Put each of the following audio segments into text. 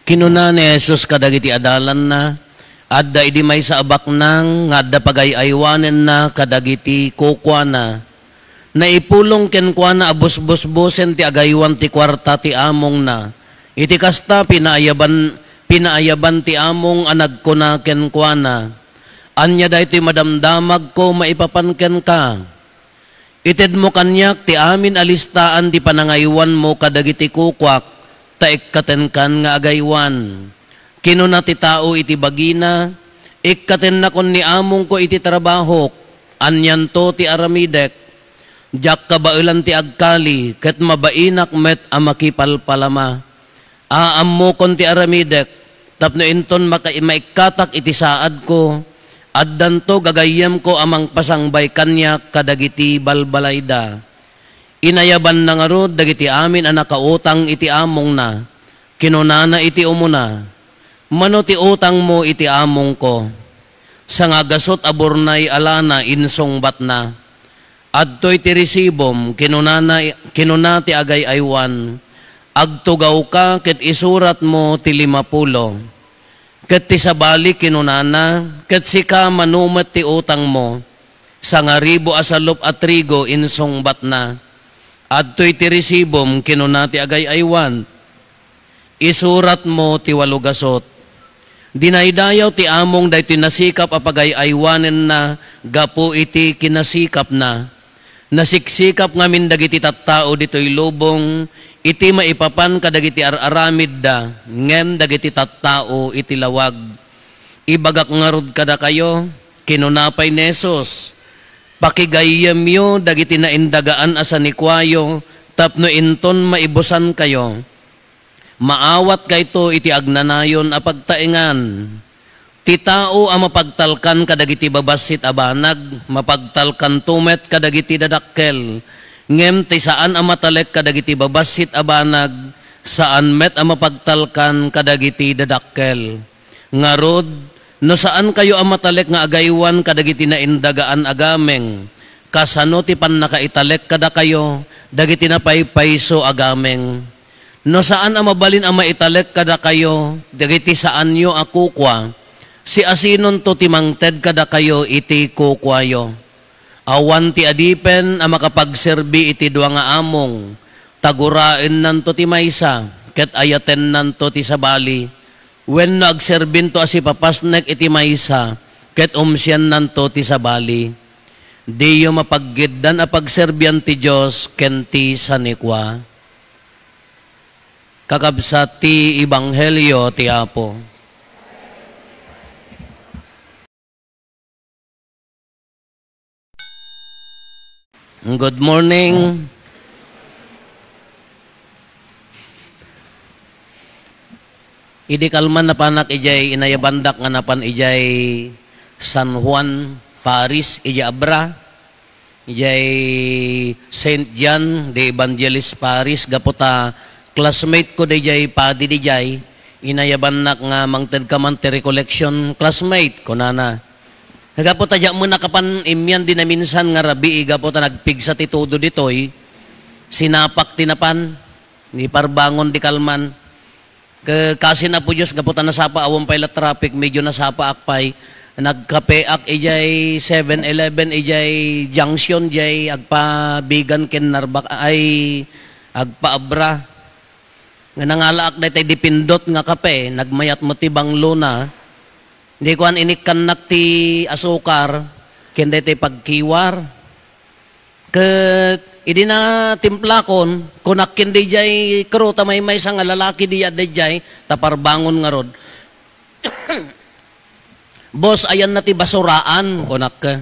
Kinuna ni Jesus kadagiti adalan na, adda idi may sa abak nang, adda pagayaywanen na kadagiti kukwa na, naipulong kenkwa na abus-bus-busen ti agaywan ti kwarta ti among na, iti kasta pinaayaban ti among anag ko na kenkwa na, anya da ito'y madamdamag ko maipapanken ka, ited mo kanyak ti amin alistaan ti panangaywan mo kadagiti kukwak, taikkaten kan nga agaywan. Kinuna ti tao iti bagina, ikkaten na kon ni among ko iti trabahok, anyan to ti aramidek, jak kabailan ti agkali, ket mabainak met amakipalpalama. Aam mo kon ti aramidek, tapno inton maikatak iti saad ko, addan to gagayem ko amang pasangbay kanyak kadagiti balbalayda. Inayaban na nga rod, dagiti amin ang nakautang iti among na, kinunana iti umuna, mano ti utang mo iti among ko, sa nga gasot aburnay alana insong bat na, adto'y ti resibom, kinuna ti agay aywan, agtugaw ka, ket isurat mo ti 50, ket ti sabali kinunana, ket sika manumet ti utang mo, sa nga ribo asalop at trigo insong bat na, adto'y ti resibom kinuna ti agay aywan, isurat mo ti 8 gasot. Dinaydayaw ti among daytoy nasikap apagay aywanen na, gapo iti kinasikap na. Nasiksikap ngamin dagiti tattao ditoy lubong, iti maipapan kadagiti araramid da, ngem dagiti tattao iti lawag. Ibagak ngarod kada kayo, kinunapay ni Jesus, pakigayem yo dagiti naindagaan asanikwayo, tapno inton maibusan kayo. Maawat kayto iti agnanayon apagtaingan. Ti tao ang mapagtalkan kadagiti babasit abanag, mapagtalkan tumet kadagiti dadakkel. Ngem ti saan ang matalek kadagiti babasit abanag, saan met ang mapagtalkan kadagiti dadakkel. Ngarod, no saan kayo ang matalek nga agaywan kadagiti naindagaan agameng, kasano ti pan nakaitalek kada kayo, dagiti na paypayso agameng. No saan ang mabalin ang maitalek kada kayo, dagiti saan nyo akukwa, si asinon to ti mangted kada kayo iti kukwayo. Awan ti adipen ang makapagserbi iti dua nga among, tagurain nanto ti maysa, ket ayaten nanto ti sabali. When nagserbin to asi papasnek iti maysa, ket umsyan nanto ti sabali. Di yo mapaggiddan a pagserbian ti Diyos ken ti sanikwa. Kakabsat ti Ibanghelyo ti Apo. Good morning. Idi kalman na panak ijay inayabandak nga napan ijay San Juan, Paris, ijay Abra, ijay Saint John de Evangelist Paris, gaputa classmate ko dijay padi dijay, inayabandak nga mangted kaman ti recollection classmate ko nana. Gaputa dya mo nakapan imyan din na minsan nga rabi, gaputa nagpigsa ti todo ditoy, sinapak tinapan, ni parbangon di kalman. Kasi na po Diyos, gaputa nasapa awang pala traffic, medyo nasapa akpay, nagkapeak ijay 7-Eleven, ijay junction, jay agpabigan ken narbak, ay agpaabra. Nga nangalaak na tayo dipindot nga kape, nagmayat mo tibang luna, hindi ko an inikanak ti asukar, kenda tayo pagkiwar. Idi na timplakon, kunak kindi jay kro, tamay may isang lalaki diya jay, taparbangon nga rod. Boss, ayan na ti basuraan, kunak ka.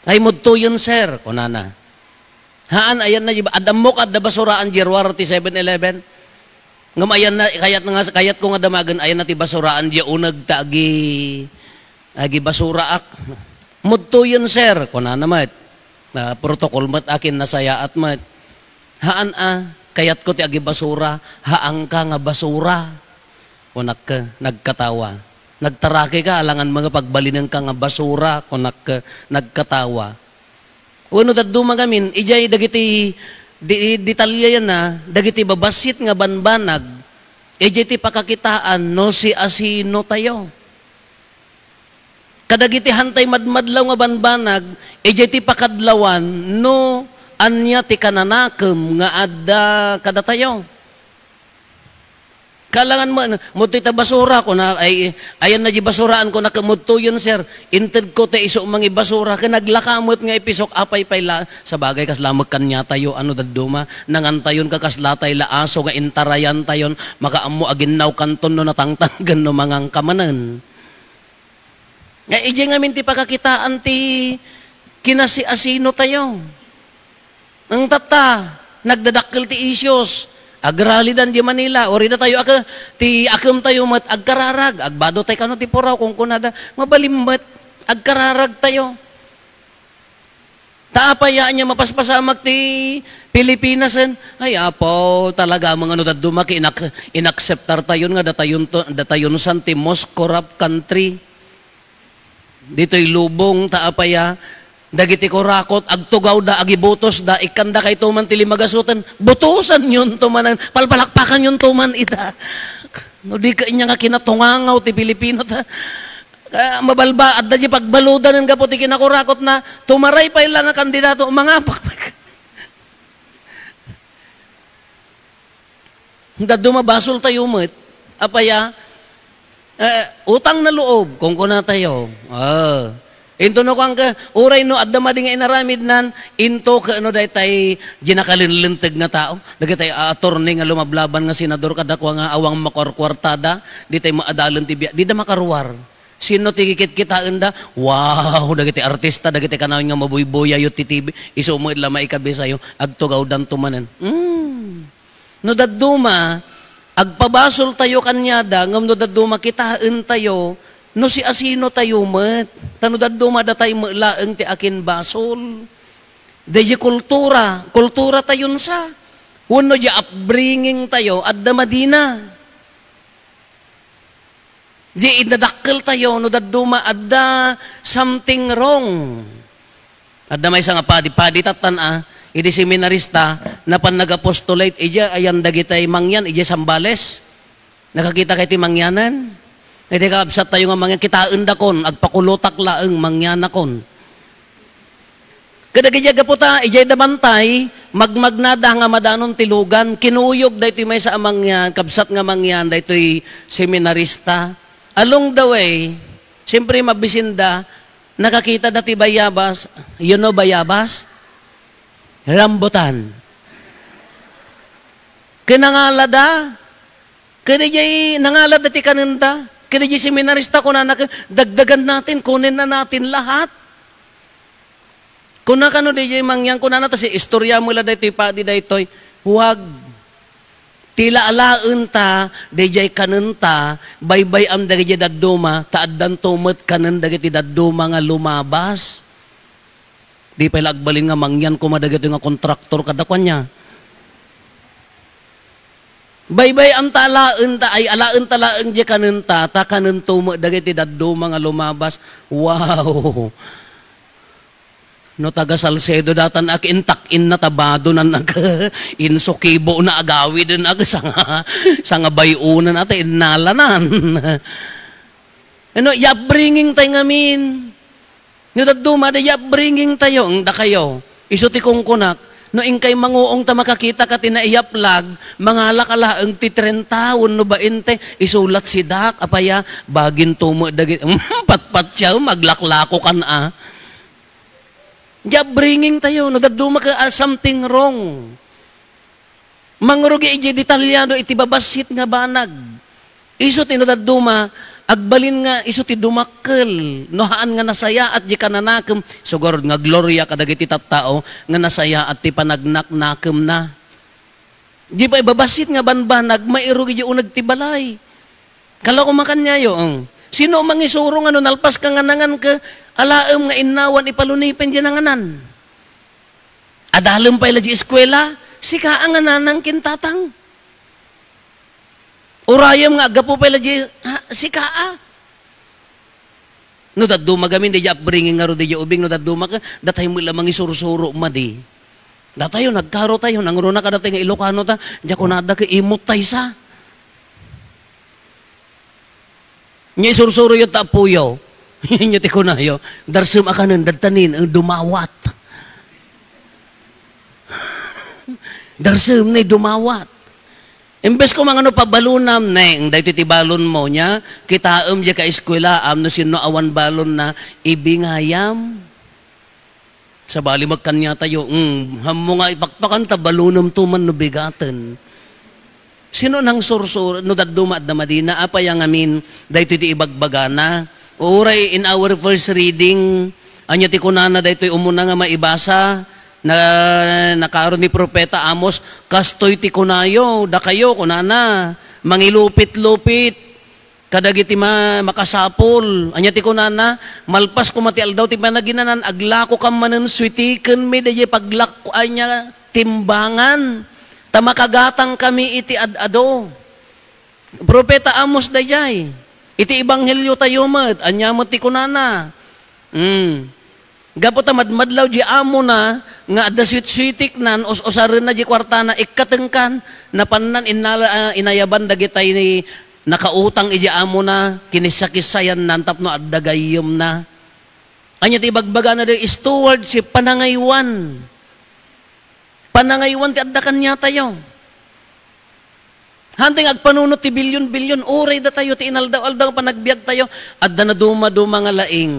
Ay, mudto yun, sir, kunana. Haan, ayan na, adam mo ka, da basuraan, jirwar ti 7-Eleven. Ngam, ayan na, kayat ko nga damagan, ayan na ti basuraan, diya unag ta, agi basuraak. Mudto yun, sir, kunana mat. Protocol mat akin nasaya at mat. Haan kayat ko ti agi basura, haang ka nga basura. Kunak ka, nagkatawa. Nagtarake ka, alangan mga pagbalinang ka nga basura, kunak ka, nagkatawa. Uno dat dumagamin, ijay dagiti, detalya yan na, dagiti babasit nga banbanag, iti pakakitaan no si asino tayo. Kadagiti hantay madmadlaw nga banbanag, iti pakadlawan no anya ti kananakem nga adda kada tayo. Kalangan mo ta basura ko na ay ayan na di basuraan ko na kamudto yun sir. Inted ko te iso mangi basura ka naglakamot nga ipisok apay payla sa bagay kas lamag kanya tayo ano daduma nangantayon ka kas latay la aso nga intarayan tayon makaammo aginnaw kanton no natangtanggan no mangang kamanan. Nga ije nga minti pakakitaan ti kinasi asino tayo. Ang tata nagdadakkel ti issues. Agralidan di Manila, ori na tayo ti akam tayo mat agkararag, agbado tayo kano ti puraw kung kunada, mabalimbat, agkararag tayo. Taapayaan niya mapaspasamak ti Pilipinasen, ay apo talaga mga ano dadumaki inacceptar tayo nga datayon san ti most corrupt country. Dito'y lubong taapaya, dagiti ko rakot, agtugaw da, agibutos da, ikanda kay tuman tili magasutan, butusan yun tumanan, palpalakpakan yun tuman ita. No, di ka inya nga kinatungangaw ti Pilipino ta. Mabalba, at da di pagbaludan ng kaputi kinakurakot na, tumaray pa ilang nga kandidato, mga dumabasol tayo mo, apaya, utang na loob, kung kuna tayo, into no kang uray no adda madi nga inaramid nan into ka ano daytay ginakalinlinteg nga tao dagitay attorney nga lumablaban nga senador kadakwa nga awang makorkwartada ditay maadalan ti di da makaruwar sino tigikit kitaan da wow dagitay artista dagitay kanawin nga mabuyboya yu ti TV iso mo idla maikabi sayo agtugaw dan tumanen no dadduma agpabasol tayo kanyada ngam no dadduma kitaan tayo no si asino tayo met, tanudad dumadatay laeng ti akin basol. Deji kultura tayon sa. Uno di upbringing tayo, adda madina. Di inadakkel tayo, no daduma adda something wrong. Adda may nga padi tatan idi seminarista, na pan nag-apostolate, ija ayan dagitay mangyan, ija Sambales. Nakakita kay ti mangyanan. Iti kaabsat tayo nga mangyan, kitaan dakon, agpakulutak laeng mangyanakon. Kadagidyaga po ta, ijay damantay, magmagnada nga madanon tilugan, kinuyog da ito may sa mangyan, kabsat nga mangyan, da ito'y seminarista. Along the way, siyempre mabisinda, nakakita dati bayabas, you know bayabas? Rambutan. Kinangalada, kadijay nangalad dati kananda, kaya di seminarista ko na dagdagan natin, kunin na natin lahat. Kung na kano di mangyang, kung na natin si istorya mula dito padi dito, huwag. Tila alaun ta, di kanenta, baybay am dagi daduma, taaddan tumet kanen dagi daduma nga lumabas. Di pa ilagbalin nga mangyan, kumadagito nga kontraktor kadakwan niya. Baybay am talaen ta ay alaen talaeng di kanenta ta kanento mo dagiti daddo mga lumabas. Wow. No taga Salcedo datan ak intak-in na tabado na nag insukibo na agawi din ag sanga bayunan ate inalanan. Ano bringing tayo ngamin. No daddo ma da bringing tayo ang da kayo. Isuti kong kunak. No ingkay manguong ta makakita ka tinaiyaplag, mga lakalaang ti 30 taon no ba inte, isulat si Dak, apaya, bagin tumo, patpat siya, maglaklako kan bringing tayo, no daduma ka something wrong. Mangrugi iji detalyado iti babasit nga banag. Iso ti no daduma, agbalin nga iso ti dumakkel nohaan nga nasaya at di kananakem sugod nga gloria kadagiti tattao nga nasaya at ti panagnak-nakem na di pa ibabasit nga banbanag mairugi di unag ti balay kala kumakan niya yung sino mangisuro nga no nalpas ka nga nangan ka alaem nga inawan ipalunipen di nanganan adalem pa ila di eskwela sika ang nanang kintatang urayam nga agapo pala di si kaa. No daduma gamin di upbringing nga ro di ubing no daduma ka datay mo lamang isurusuro madi. Datayo nagkaro tayo nangro na ka datay nga Ilocano ta di ko nada ka imot tay sa. Nya isursuro yung tapuyo. Nya ti kunayo. Darsum akanan dadtanin ang dumawat. Darsum na dumawat. Imbes ko mga ano pabalunam, neng, dahil ti balon mo niya, kitaam diya ka eskwela, no sino awan balon na ibingayam. Sa bali magkanya tayo, hamo nga ipakpakan ta, balunam tuman no bigatan. Sino nang sursur, no daduma at damadina, apa yang amin, dahil ti ibagbagana. Uray, in our first reading, anya ti kunana dahil umuna nga maibasa, na nakaroon ni Propeta Amos, kastoy ti kunayo, da kayo, kunana, mangilupit-lupit, kadagiti makasapol, anya ti kunana, malpas kumatial daw, ti managinanan, aglako kam manen switiken mi, dahi paglako anya timbangan, tamakagatang kami iti adado. Propeta Amos dayay, iti ibanghelyo tayo mat, anya mo ti kunana, Gapot madlaw di amo na nga adda sweet-sweetik nan usarin na di kwartana ikatengkan na pannan inayaban dagitay ni nakautang iji amo na kinisa-kisayan nan tapno adda gayem na. Anya ti bagbaga na di stewardship panangaywan. Panangaywan ti adda kanya tayo. Hanting agpanunot ti bilyon-bilyon uray da tayo ti inaldaw-aldaw panagbiag tayo adda na duma-duma nga laing.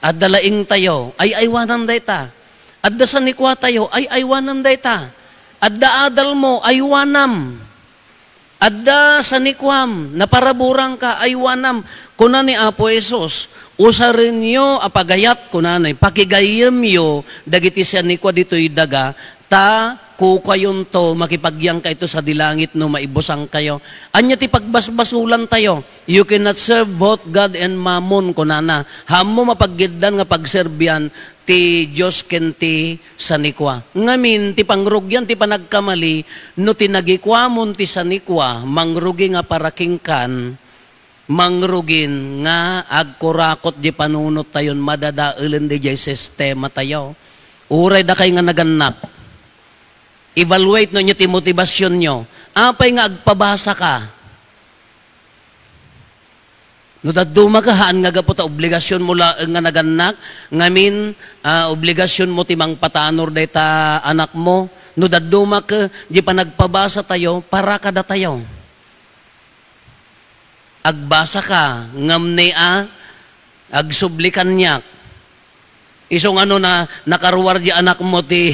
Adda laing tayo, ay aywanan dayta. Adda sa nikwa tayo, ay aywanan dayta. Adda adal mo, aywanam. Adda sa nikwam, naparaburang ka, aywanam. Kuna ni Apo Jesus, usarin nyo apagayat kunanay, pakigayam yo, dagiti sa nikwa dito'y daga, ta kukayon to, makipagyang ka ito sa dilangit no maibusang kayo. Anya ti pagbasbasulan tayo. You cannot serve both God and Mammon kunana. Hamo mapaggidan nga pagserbian ti Diyos kenti sanikwa. Ngamin ti pangrugyan ti panagkamali no tinagikwamon ti sanikwa mangrugi nga parakingkan mangrugin nga agkurakot di panunot tayon madadaulen di jay sistema tayo. Uray da kay nga naganap. Evaluate no nyo ti motivasyon nyo. Apay nga agpabasa ka. No daduma ka haan nga gapo ta obligasyon mo nga naganak, ngamin obligasyon mo ti mangpatanor day ta anak mo. No daduma ka di pa nagpabasa tayo para kada tayo. Agbasa ka ngamne agsublikan niya. Isong ano na nakaruwar di anak mo ti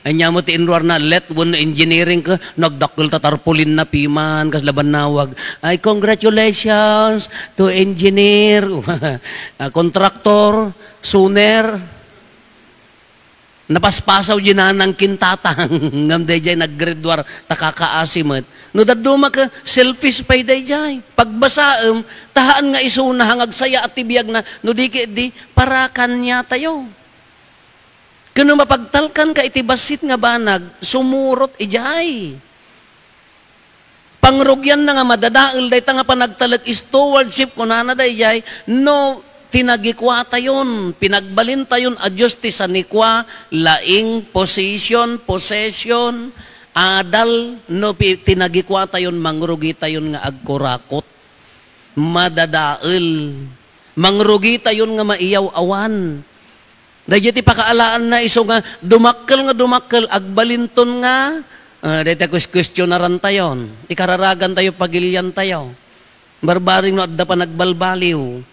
anya mo ti inruar na let when engineering ka nagdakkel ta tarpaulin na piman kas laban nawag ay congratulations to engineer contractor sooner napaspasaw di na ng kintatang ngam dayjay naggraduar takakaasimot no daduma ka selfish pay dayjay pagbasaem tahaan nga isuna hangag saya at tibiyag na no di para kanya tayo kuno mapagtalkan ka iti basit nga banag sumurot ijay pangrugyan na nga madadael day ta nga panagtalag stewardship kunana dayjay no tinagikwa tayon, pinagbalin tayon adyos ti sanikwa, laing, possession, adal, no tinagikwa tayon, mangrugi tayon nga agkurakot, madadael, mangrugi tayon nga maiyaw awan. Dahil ti pakaalaan na iso nga, dumakkel, agbalinton nga, dahil questionaran tayon, ikararagan tayo, pagilyan tayo, barbaring no adda pa nagbalbaliw,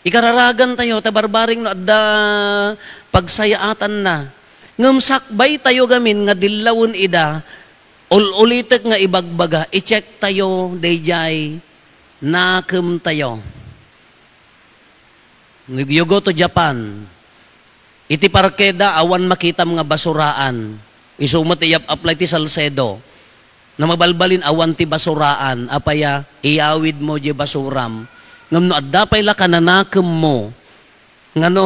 ikararagan tayo, tabarbaring no adda pagsayaatan na. Ngamsakbay tayo gamin nga dilawon ida, ulitek nga ibagbaga, i-check tayo, dayjay, nakem tayo. You go to Japan, iti parkeda, awan makitam nga basuraan. Isumot apply ti Salcedo, na mabalbalin awan ti basuraan, apaya, iyawid mo di basuram. Ngam no adda pay la kananakem mo ngano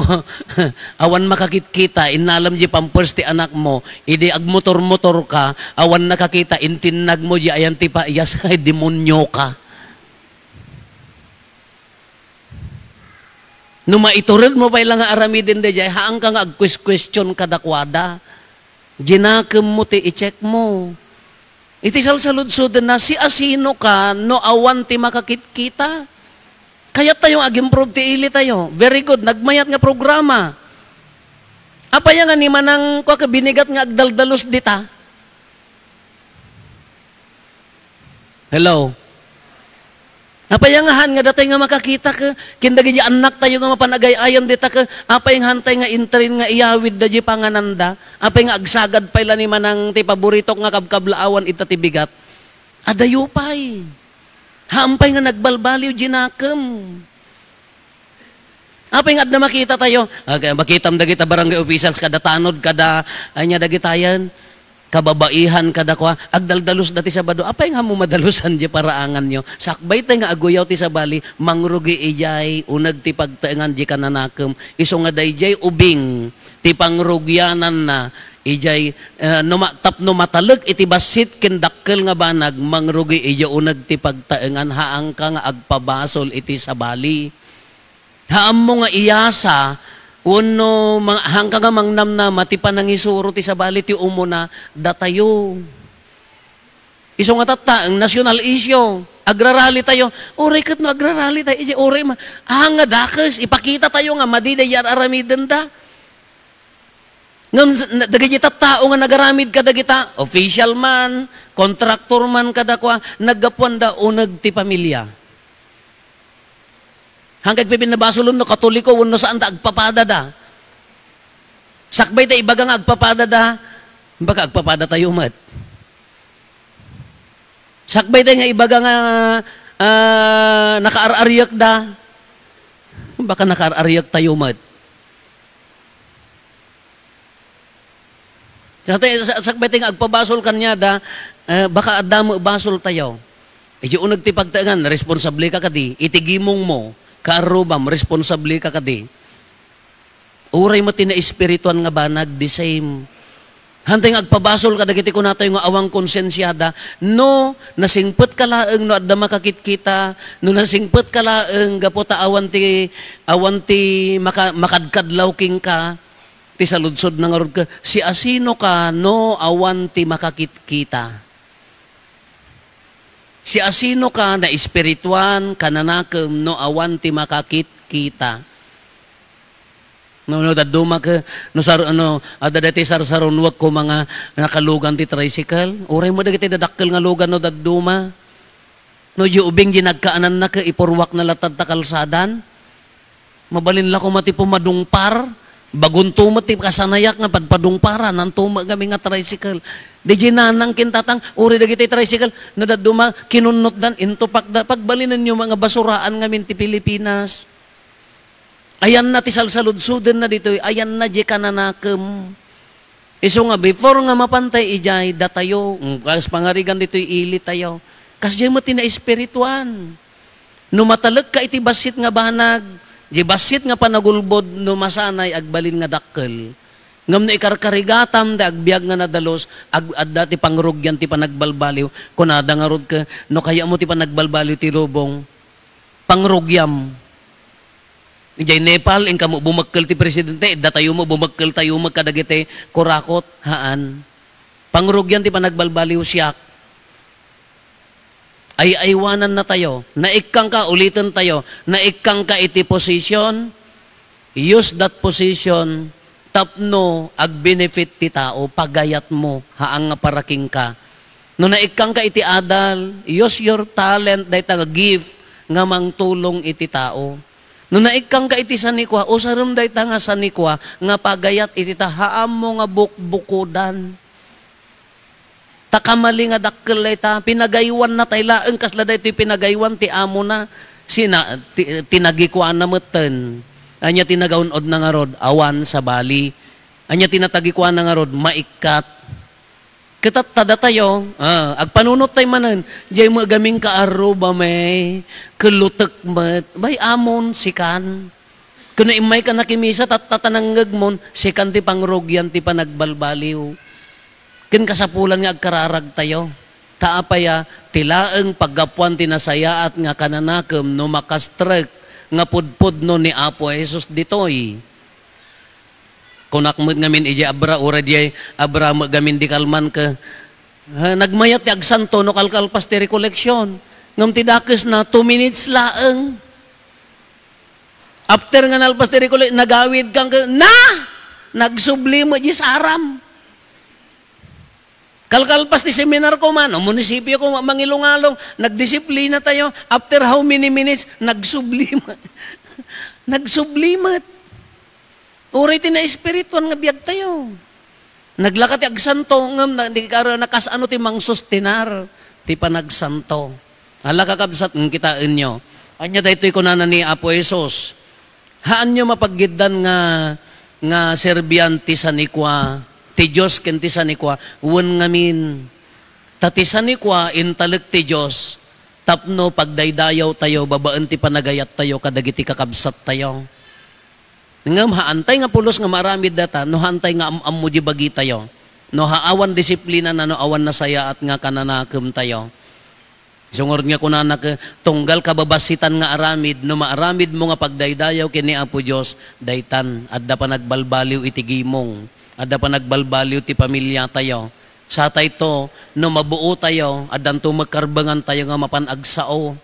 awan makakita inalam di pampers ti anak mo idi agmotor-motor ka awan nakakita intinag mo di ayan ti paiyas ay demonyo ka no maitured mo pay lang nga aramidin de jay haang ka nga agquest-question kadakwada ginakem mo ti i-check mo Iti salsalud-sud na si asino ka no awan ti makakit-kita. Kaya tayongag-improve ti ili tayo. Very good. Nagmayat nga programa. Apaya nga ni manang binigat nga agdaldalos dita. Hello? Apayangahan nga datay nga makakita ka, kindagi di anak tayo nga mapanagay-ayan dita ka, apay nga hantay nga intrin nga iyawid da di pangananda, apay nga agsagad pala ni manang ti paborito nga kabkablaawan ita ti bigat, adayo pay. Hampay nga nagbalbaliw ginakam. Apay nga na makita tayo, makitam dagita barangay officials kada tanod, kada anya dagitayan, kababaihan kada kwa agdaldalos dati sa bado apay nga mo madalusan di paraangan nyo sakbay tay nga aguyaw ti sa bali mangrugi ijay unag ti pagtaengan di kananakem iso nga dayjay ubing ti pangrugyanan na ijay no mataleg iti basit ken dakkel nga banag mangrugi ijay unag ti pagtaengan haang ka nga agpabasol iti sa bali haam mo nga iyasa uno, hanggang nga mangnam na mati pa nang isuro ti sa bali ti umuna datayo. Iso nga tata, ang national issue. Agrarali tayo. Oray kat no agrarali tayo. Oray ma. Nga dakas, ipakita tayo nga madidayar aramiden da. Ngam dagiti tao nga nagaramid kada kita, official man, contractor man kada kwa, naggapuan da unag ti pamilya. Hanggang pipinabasulon no katoliko, no saan ta agpapada da. Sakbay ta ibaga nga agpapada da, baka agpapada tayo mat. Sakbay ta nga ibaga nga nakaararyak da, baka nakaararyak tayo mat. Sakbay ta nga agpabasol kanya da, baka adamo basol tayo. Iti unag ti pagtaengan, responsable ka kadi, itigimong mo, karubam, responsable ka kadi. Uray mo tina espirituan nga banag, the same. Hantay nga agpabasol ka, dagiti ko na tayo nga awang konsensyada, no, nasingpet ka laeng, no, adda makakit-kita, no, nasingpet ka laeng, gapota awan ti makadkadlaw king ka, ti saludsod na nga rod ka, si asino ka, no, awan ti makakit-kita. Si asino ka na espirituan kananakem no awan ti makakit-kita. No daduma ka no sar ada dati sarsaron wag ko mga nakalugan ti tricycle. Uray mo dagiti dadakkel nga lugan no daduma. No ubing ginagkaanan na ka ipurwak na latad ta kalsadan. Mabalin la ko mati pumadungpar. Bagun tumot ti kasanayak nga padpadungpara nan tuma kami nga tricycle. Di ginanang kintatang uri dagiti tricycle nadaduma kinunot dan into pagda pagbalinan nyo mga basuraan ngamin ti Pilipinas. Ayan na ti salsalud-suden na dito, ayan na di kananakem. Iso nga before nga mapantay ijay datayo, kas pangarigan dito ili tayo. Kas jay mo tina espirituan. No mataleg ka iti basit nga banag, di basit nga panagulbod no masanay agbalin nga dakkel. Ngam na ikarkarigatam da agbiag nga nadalos adda ti pangrugyan ti panagbalbaliw kunada nga rod ka no kaya mo ti panagbalbaliw ti lubong pangrugyam. Ijay Nepal ing kamo bumagkel ti presidente idda tayo mo bumagkel tayo magkadagiti kurakot haan. Pangrugyan ti panagbalbaliw siyak. Ay aywanan na tayo. Naikang ka, ulitin tayo. Naikang ka iti position, use that position, tapno, ag-benefit ti tao, pagayat mo, haang nga paraking ka. No naikang ka iti adal, use your talent, dahi nga gift, nga mangtulong iti tao. No naikang ka iti sanikwa, o sarum dahi nga sanikwa, nga pagayat iti ta, haam mo nga bukbukudan. Takamali nga dakkel ta pinagaywan na tay laeng kasla daytoy pinagaywan ti amo na tinagikuan na meten anya tinagaunod na nga rod awan sa bali anya tinatagikuan na nga rod maikat ketat tada tayo agpanunot tay manen jay mo gaming kaaro ba may kelutek met bay amon sikan kuno imay ka nakimisa tatananggeg mon sikan ti pangrugyan ti panagbalbaliw. Kin kasapulan nga agkararag tayo. Taapaya, tilaeng paggapuan tinasaya at nga kananakem no makastrek nga pudpud no ni Apo Jesus ditoy. Kunak mo ngamin iji abra ura di abra magamin di kalman ka Nagmayat ti agsanto no kalkalpas ti recollection. Ngam ti dakes na 2 minutes laeng. After nga nalpas ti recollection, nagawid kang nagsubli mo di sa aram. Kalkalpas ti seminar ko man, o munisipyo ko mangilungalong, nagdisiplina tayo, after how many minutes, nagsublimat. Nagsublimat. Uray ti na espirituan nga biyag tayo. Naglakat ti agsanto, ngam, nakasano ti mang sustinar, ti panagsanto. Hala kakabsat, ng kitain nyo. Anya daytoy ko na ni Apo Jesus. Haan nyo mapaggidan nga serbianti sa nikwa, ti Diyos ken ti sanikwa, wen ngamin. Tati sanikwa, intalek ti Diyos, tapno pagdaydayaw tayo, babaan ti panagayat tayo, kadagiti kakabsat tayo. Ngam haantay nga pulos nga maramid data, no hantay nga am mo di bagi tayo. No haawan disiplina na, no awan na saya at nga kananakem tayo. Sungor nga kunanak, tunggal kababasitan nga aramid, no maaramid mo nga pagdaydayaw kini Apo Diyos, daytan, adda pa nagbalbaliw itigimong. Ada pa nagbalbaliw ti pamilya tayo. Sa tayo no mabuo tayo, adan to magkarbangan tayo nga mapanagsao.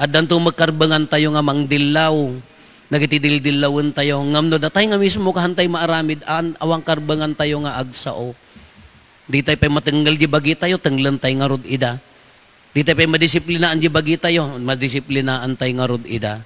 Adan to magkarbangan tayo nga mangdilaw. Nagitidildilawin tayo. Ngamno datay nga mismo kahantay maaramid, awang karbangan tayo nga agsao. Di tayo pa matenggal di bagi tayo, tenglan tayo nga rod ida. Di tayo pa madisiplinaan di bagi tayo, madisiplinaan tayo nga rod ida.